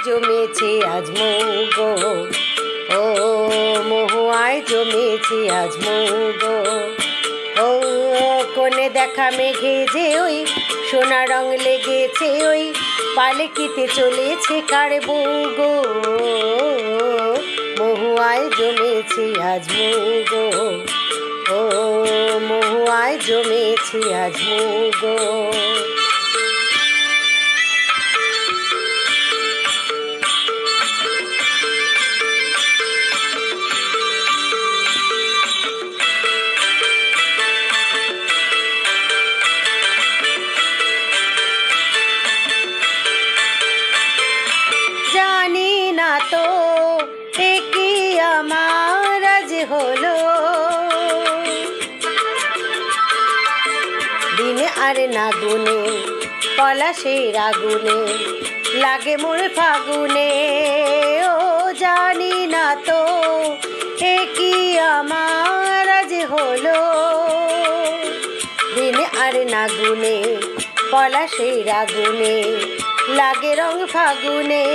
জমেছে আজ মৌগো, ও মহুয়ায় জমেছে আজ মৌগো। ও কোণে দেখা মেঘে যে ওই সোনা রং লেগেছে ওই পালকিতে চলেছে কার বউগো। মহুয়ায় জমেছে আজ মৌগো, ও মহুয়ায় জমেছে আজ মৌগো। জানি না তো এ কি আমার আজ হলো, দিনে আর না গুনে পলাশের আগুনে লাগে মোর ফাগুনে। ও জানি না তো এ কি আমার আজ হলো, দিনে আর না গুনে পলাশের আগুনে লাগে রং ফাগুনে।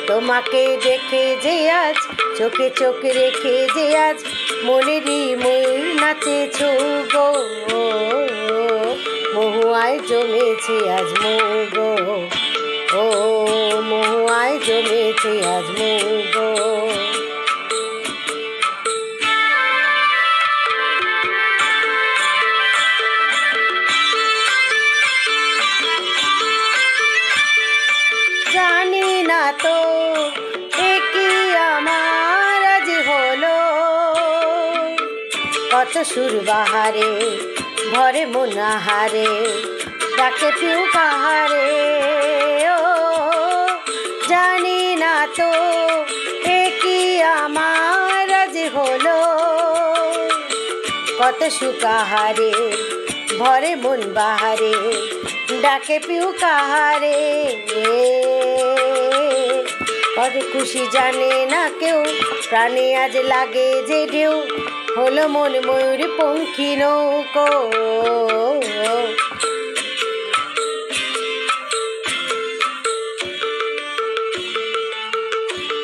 তোমাকে দেখে যে আজ চোখে চোখ রেখে যে আজ মনেরই ময়ূর নাচেছ গো। মহুয়ায় জমেছে আজ মৌগো, ও মহুয়ায় জমেছে আজ মৌগো। জানি না তো এ কি আমার আজ হলো, কত সুর বাহারে ভরে মন আহারে ডাকে পিউ কাহারে। ও জানি না তো এ কি আমার আজ হলো, কত সুখ আহারে ভরে মন বাহারে ডাকে পিউ কাহারে। কত খুশি জানে না কেউ প্রাণে আজ লাগে যে ঢেউ হলো মন ময়ূর পঙ্খী নৌকো।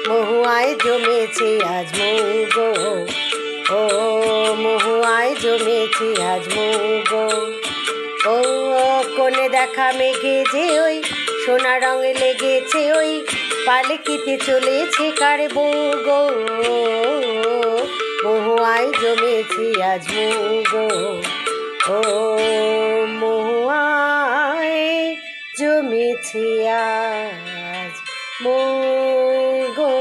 মহুয়ায় জমেছে আজ মৌগো, ও মহুয়ায় জমেছে আজ মৌগো। ও কোণে দেখা মেঘে যে ওই সোনা রং লেগেছে ওই পালকিতে চলেছে কার বউগো। মহুয়ায় জমেছে আজ মৌগো, ও মহুয়ায় জমেছে আজ মৌগো।